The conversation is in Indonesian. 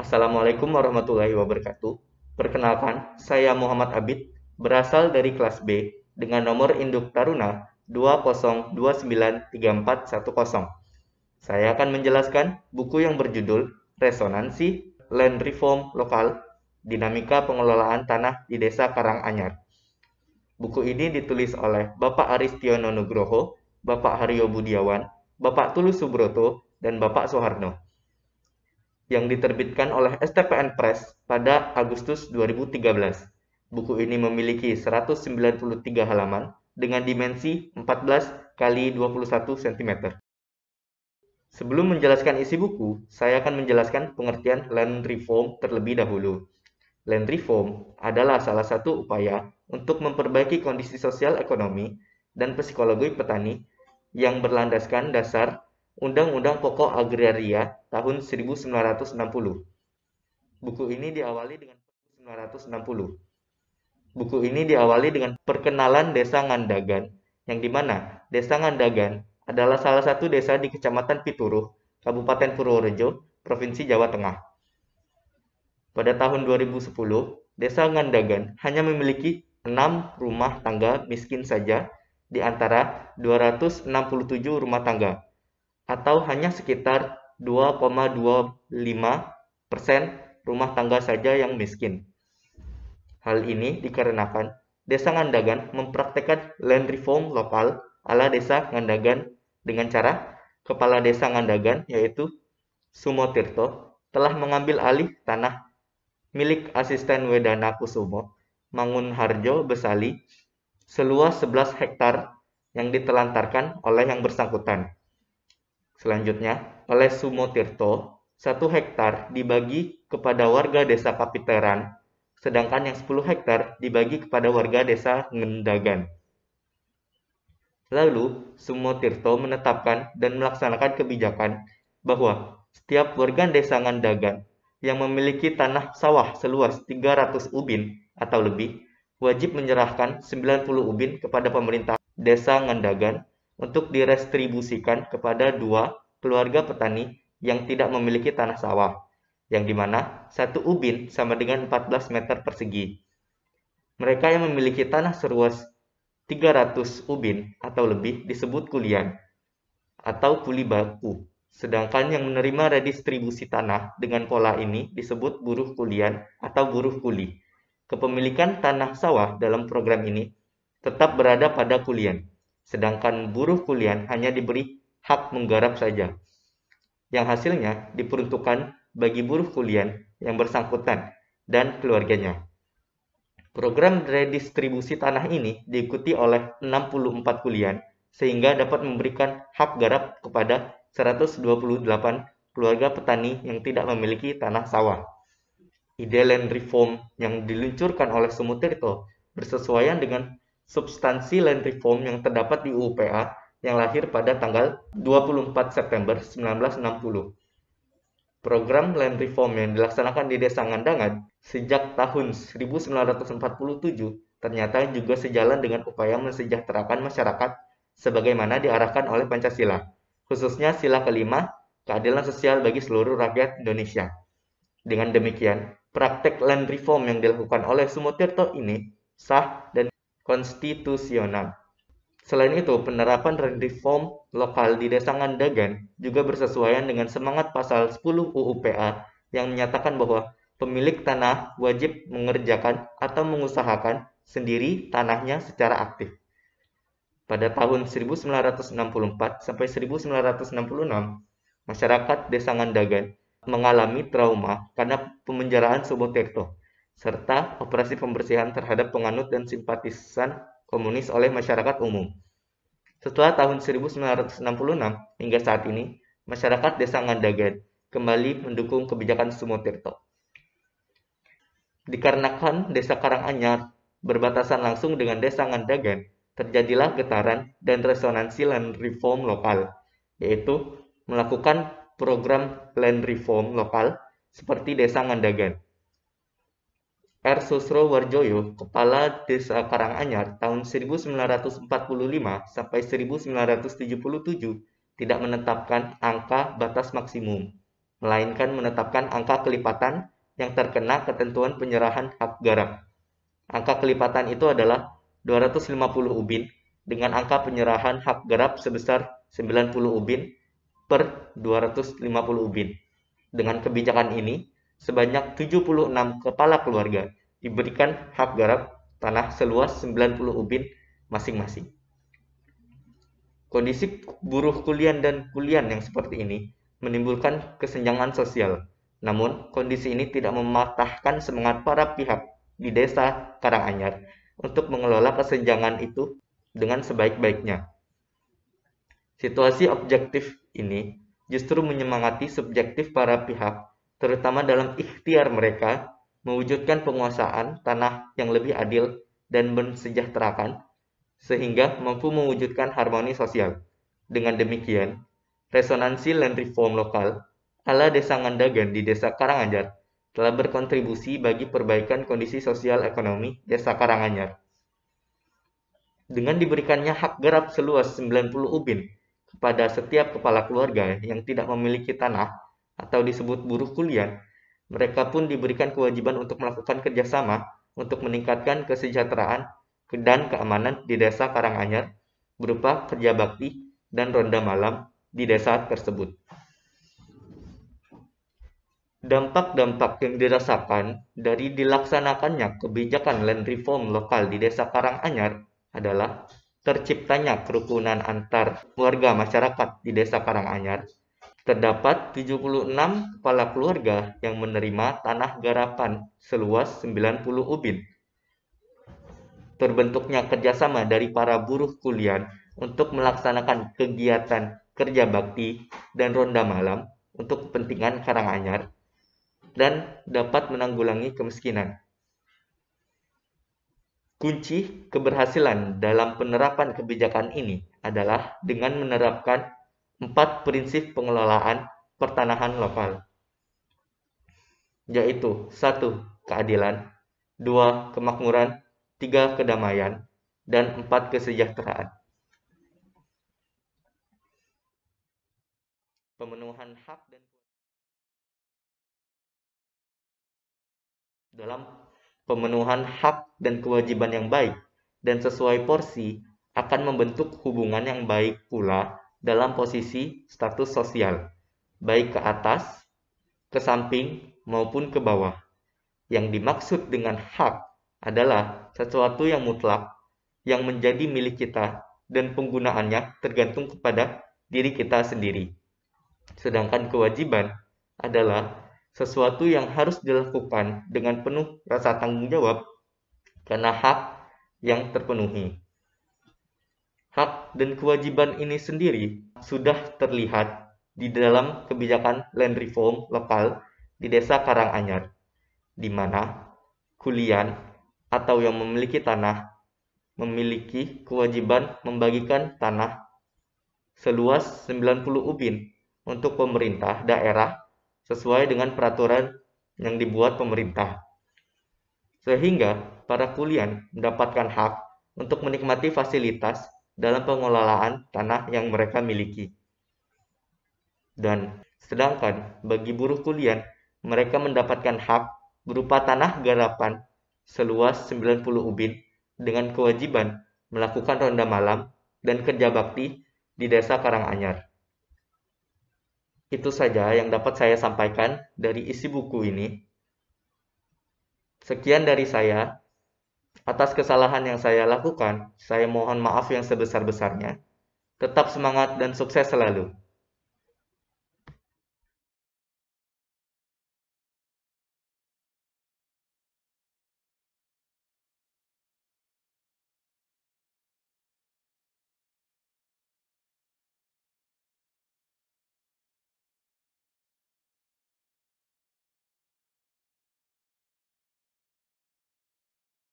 Assalamualaikum warahmatullahi wabarakatuh. Perkenalkan, saya Muhammad Abid, berasal dari kelas B dengan nomor induk Taruna 2029341. Saya akan menjelaskan buku yang berjudul Resonansi Land Reform Lokal, Dinamika Pengelolaan Tanah di Desa Karanganyar. Buku ini ditulis oleh Bapak Aristiono Nugroho, Bapak Haryo Budiawan, Bapak Tulus Subroto, dan Bapak Soeharno, yang diterbitkan oleh STPN Press pada Agustus 2013. Buku ini memiliki 193 halaman dengan dimensi 14 kali 21 cm. Sebelum menjelaskan isi buku, saya akan menjelaskan pengertian land reform terlebih dahulu. Land reform adalah salah satu upaya untuk memperbaiki kondisi sosial ekonomi dan psikologi petani yang berlandaskan dasar Undang-Undang Pokok Agraria tahun 1960. Buku ini diawali dengan perkenalan Desa Ngandagan, yang dimana Desa Ngandagan adalah salah satu desa di Kecamatan Pituruh, Kabupaten Purworejo, Provinsi Jawa Tengah. Pada tahun 2010, Desa Ngandagan hanya memiliki 6 rumah tangga miskin saja di antara 267 rumah tangga, atau hanya sekitar 2,25% rumah tangga saja yang miskin. Hal ini dikarenakan Desa Ngandagan mempraktekkan land reform lokal ala Desa Ngandagan dengan cara Kepala Desa Ngandagan, yaitu Sumotirto, telah mengambil alih tanah milik asisten Wedana Kusumo, Mangunharjo Besali, seluas 11 hektar yang ditelantarkan oleh yang bersangkutan. Selanjutnya, oleh Sumotirto, 1 hektar dibagi kepada warga desa Kapiteran, sedangkan yang 10 hektar dibagi kepada warga desa Ngendagan. Lalu, Sumotirto menetapkan dan melaksanakan kebijakan bahwa setiap warga desa Ngendagan yang memiliki tanah sawah seluas 300 ubin atau lebih, wajib menyerahkan 90 ubin kepada pemerintah desa Ngendagan untuk direstribusikan kepada 2 keluarga petani yang tidak memiliki tanah sawah, yang dimana 1 ubin sama dengan 14 meter persegi. Mereka yang memiliki tanah seluas 300 ubin atau lebih disebut kulian atau kuli baku. Sedangkan yang menerima redistribusi tanah dengan pola ini disebut buruh kulian atau buruh kuli. Kepemilikan tanah sawah dalam program ini tetap berada pada kulian, sedangkan buruh kulian hanya diberi hak menggarap saja, yang hasilnya diperuntukkan bagi buruh kulian yang bersangkutan dan keluarganya. Program redistribusi tanah ini diikuti oleh 64 kulian, sehingga dapat memberikan hak garap kepada 128 keluarga petani yang tidak memiliki tanah sawah. Ide land reform yang diluncurkan oleh Sumotirto bersesuaian dengan substansi land reform yang terdapat di UU PA yang lahir pada tanggal 24 September 1960. Program land reform yang dilaksanakan di Desa Ngandagan sejak tahun 1947 ternyata juga sejalan dengan upaya mensejahterakan masyarakat sebagaimana diarahkan oleh Pancasila, khususnya sila kelima, keadilan sosial bagi seluruh rakyat Indonesia. Dengan demikian, praktek land reform yang dilakukan oleh Sumotirto ini sah dan konstitusional. Selain itu, penerapan reform lokal di Desa Ngandagan juga bersesuaian dengan semangat pasal 10 UU PA yang menyatakan bahwa pemilik tanah wajib mengerjakan atau mengusahakan sendiri tanahnya secara aktif. Pada tahun 1964 sampai 1966, masyarakat Desa Ngandagan mengalami trauma karena pemenjaraan Sumotirto, serta operasi pembersihan terhadap penganut dan simpatisan komunis oleh masyarakat umum. Setelah tahun 1966 hingga saat ini, masyarakat Desa Ngandagan kembali mendukung kebijakan Sumotirto. Dikarenakan Desa Karanganyar berbatasan langsung dengan Desa Ngandagan, terjadilah getaran dan resonansi land reform lokal, yaitu melakukan program land reform lokal seperti Desa Ngandagan. R. Susrowarjoyo, Kepala Desa Karanganyar tahun 1945 sampai 1977, tidak menetapkan angka batas maksimum. melainkan menetapkan angka kelipatan yang terkena ketentuan penyerahan hak garap. Angka kelipatan itu adalah 250 ubin dengan angka penyerahan hak garap sebesar 90 ubin per 250 ubin. Dengan kebijakan ini, sebanyak 76 kepala keluarga diberikan hak garap tanah seluas 90 ubin masing-masing. Kondisi buruh kuliah dan kuliah yang seperti ini menimbulkan kesenjangan sosial. Namun, kondisi ini tidak mematahkan semangat para pihak di desa Karanganyar untuk mengelola kesenjangan itu dengan sebaik-baiknya. Situasi objektif ini justru menyemangati subjektif para pihak, terutama dalam ikhtiar mereka mewujudkan penguasaan tanah yang lebih adil dan mensejahterakan, sehingga mampu mewujudkan harmoni sosial. Dengan demikian, resonansi land reform lokal ala Desa Ngandagan di Desa Karanganyar telah berkontribusi bagi perbaikan kondisi sosial ekonomi Desa Karanganyar. Dengan diberikannya hak garap seluas 90 ubin kepada setiap kepala keluarga yang tidak memiliki tanah atau disebut buruh kuliah, mereka pun diberikan kewajiban untuk melakukan kerjasama untuk meningkatkan kesejahteraan dan keamanan di Desa Karanganyar berupa kerja bakti dan ronda malam di desa tersebut. Dampak-dampak yang dirasakan dari dilaksanakannya kebijakan land reform lokal di Desa Karanganyar adalah terciptanya kerukunan antar warga masyarakat di Desa Karanganyar. Terdapat 76 kepala keluarga yang menerima tanah garapan seluas 90 ubin. Terbentuknya kerjasama dari para buruh kuliah untuk melaksanakan kegiatan kerja bakti dan ronda malam untuk kepentingan Karanganyar dan dapat menanggulangi kemiskinan. Kunci keberhasilan dalam penerapan kebijakan ini adalah dengan menerapkan 4 prinsip pengelolaan pertanahan lokal, yaitu 1. Keadilan, 2. Kemakmuran, 3. Kedamaian, dan 4. Kesejahteraan. Pemenuhan hak dan dalam pemenuhan hak dan kewajiban yang baik dan sesuai porsi akan membentuk hubungan yang baik pula dalam posisi status sosial, baik ke atas, ke samping, maupun ke bawah. Yang dimaksud dengan hak adalah sesuatu yang mutlak, yang menjadi milik kita, dan penggunaannya tergantung kepada diri kita sendiri. Sedangkan kewajiban adalah sesuatu yang harus dilakukan dengan penuh rasa tanggung jawab karena hak yang terpenuhi. Hak dan kewajiban ini sendiri sudah terlihat di dalam kebijakan land reform lokal di Desa Karanganyar, di mana kulian atau yang memiliki tanah memiliki kewajiban membagikan tanah seluas 90 ubin untuk pemerintah daerah sesuai dengan peraturan yang dibuat pemerintah. Sehingga para kulian mendapatkan hak untuk menikmati fasilitas dalam pengelolaan tanah yang mereka miliki. Dan sedangkan bagi buruh kuliah, mereka mendapatkan hak berupa tanah garapan seluas 90 ubin dengan kewajiban melakukan ronda malam dan kerja bakti di Desa Karanganyar. Itu saja yang dapat saya sampaikan dari isi buku ini. Sekian dari saya. Atas kesalahan yang saya lakukan, saya mohon maaf yang sebesar-besarnya. Tetap semangat dan sukses selalu.